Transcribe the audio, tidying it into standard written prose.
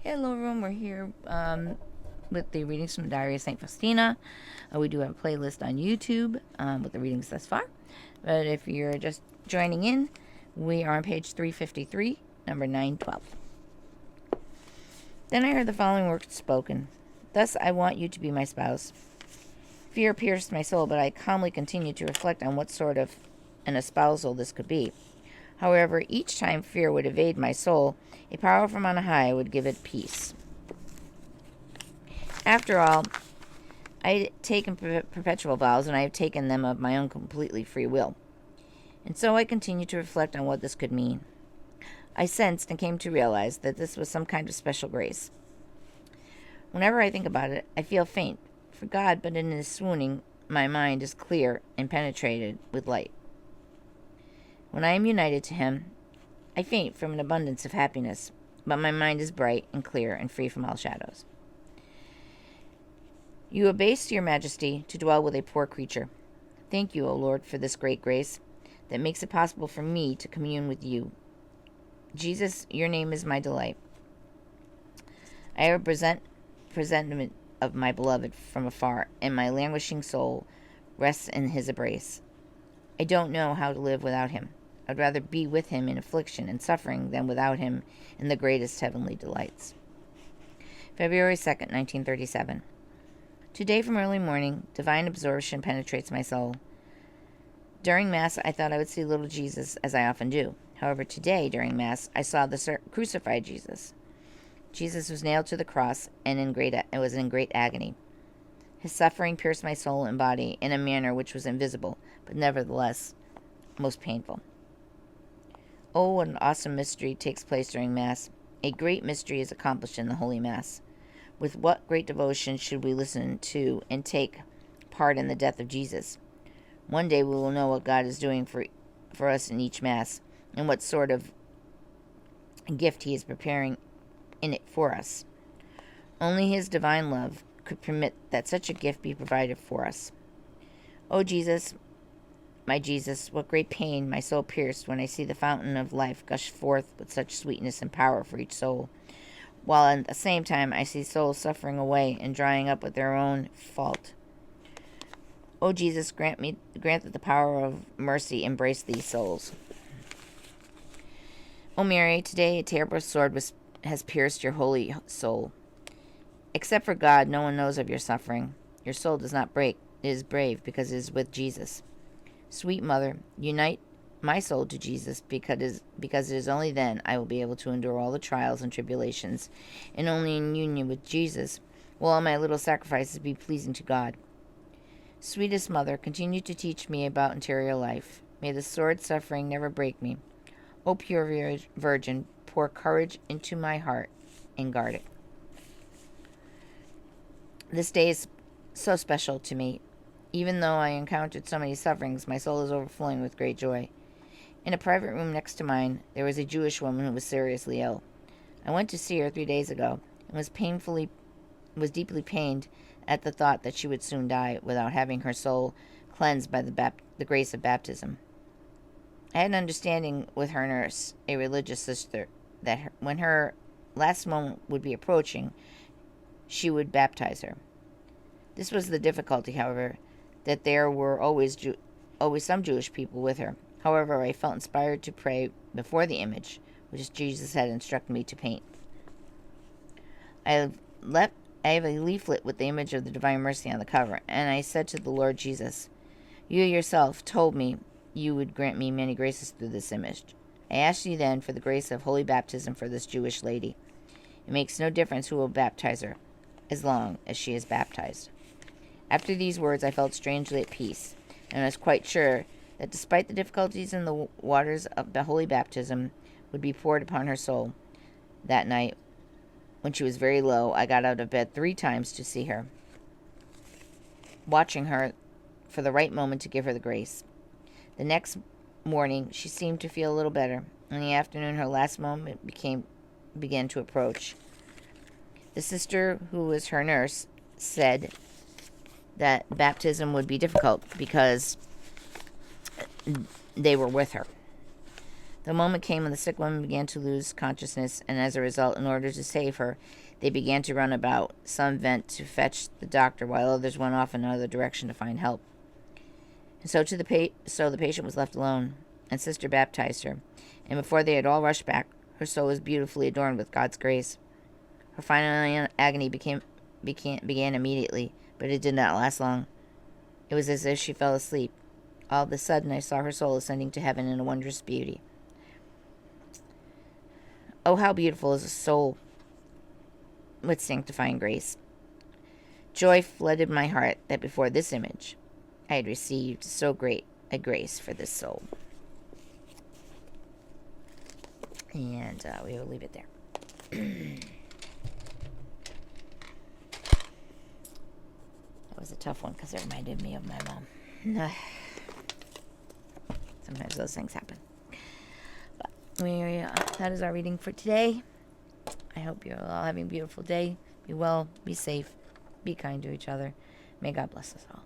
Hello, everyone. We're here with the readings from the Diary of Saint Faustina. We do have a playlist on YouTube with the readings thus far. But if you're just joining in, we are on page 353, number 912. Then I heard the following words spoken. Thus I want you to be my spouse. Fear pierced my soul, but I calmly continued to reflect on what sort of an espousal this could be. However, each time fear would evade my soul, a power from on high would give it peace. After all, I had taken perpetual vows, and I have taken them of my own completely free will. And so I continued to reflect on what this could mean. I sensed and came to realize that this was some kind of special grace. Whenever I think about it, I feel faint for God, but in his swooning, my mind is clear and penetrated with light. When I am united to him, I faint from an abundance of happiness, but my mind is bright and clear and free from all shadows. You abase your majesty to dwell with a poor creature. Thank you, O Lord, for this great grace that makes it possible for me to commune with you. Jesus, your name is my delight. I have a presentiment of my beloved from afar, and my languishing soul rests in his embrace. I don't know how to live without him. I'd rather be with him in affliction and suffering than without him in the greatest heavenly delights. February 2nd, 1937. Today from early morning, divine absorption penetrates my soul. During Mass, I thought I would see little Jesus, as I often do. However, today, during Mass, I saw the crucified Jesus. Jesus was nailed to the cross and was in great agony. His suffering pierced my soul and body in a manner which was invisible, but nevertheless most painful. Oh, what an awesome mystery takes place during Mass. A great mystery is accomplished in the Holy Mass. With what great devotion should we listen to and take part in the death of Jesus? One day we will know what God is doing for us in each Mass, and what sort of gift he is preparing in it for us. Only his divine love could permit that such a gift be provided for us. O Jesus, my Jesus, what great pain my soul pierced when I see the fountain of life gush forth with such sweetness and power for each soul, while at the same time I see souls suffering away and drying up with their own fault. O Jesus, grant that the power of mercy embrace these souls. O Mary, today a terrible sword has pierced your holy soul. Except for God, no one knows of your suffering. Your soul does not break. It is brave because it is with Jesus. Sweet Mother, unite my soul to Jesus, because it is only then I will be able to endure all the trials and tribulations, and only in union with Jesus will all my little sacrifices be pleasing to God. Sweetest Mother, continue to teach me about interior life. May the sword suffering never break me. O pure Virgin, pour courage into my heart and guard it. This day is so special to me. Even though I encountered so many sufferings, my soul is overflowing with great joy. In a private room next to mine, there was a Jewish woman who was seriously ill. I went to see her 3 days ago, and was deeply pained at the thought that she would soon die without having her soul cleansed by the grace of baptism. I had an understanding with her nurse, a religious sister, that when her last moment would be approaching, she would baptize her. This was the difficulty, however, that there were always some Jewish people with her. However, I felt inspired to pray before the image, which Jesus had instructed me to paint. I have a leaflet with the image of the Divine Mercy on the cover, and I said to the Lord Jesus, you yourself told me you would grant me many graces through this image. I ask you then for the grace of holy baptism for this Jewish lady. It makes no difference who will baptize her, as long as she is baptized. After these words, I felt strangely at peace, and I was quite sure that despite the difficulties in the waters of the holy baptism would be poured upon her soul. That night, when she was very low, I got out of bed 3 times to see her, watching her for the right moment to give her the grace. The next morning, she seemed to feel a little better. In the afternoon, her last moment began to approach. The sister, who was her nurse, said that baptism would be difficult because they were with her. The moment came when the sick woman began to lose consciousness, and as a result, in order to save her, they began to run about. Some went to fetch the doctor, while others went off in another direction to find help. And so the patient was left alone, and Sister baptized her. And before they had all rushed back, her soul was beautifully adorned with God's grace. Her final agony began immediately, but it did not last long. It was as if she fell asleep. All of a sudden, I saw her soul ascending to heaven in a wondrous beauty. Oh, how beautiful is a soul with sanctifying grace. Joy flooded my heart that before this image I had received so great a grace for this soul. And we will leave it there. That was a tough one because it reminded me of my mom. Sometimes those things happen. But that is our reading for today. I hope you're all having a beautiful day. Be well, be safe, be kind to each other. May God bless us all.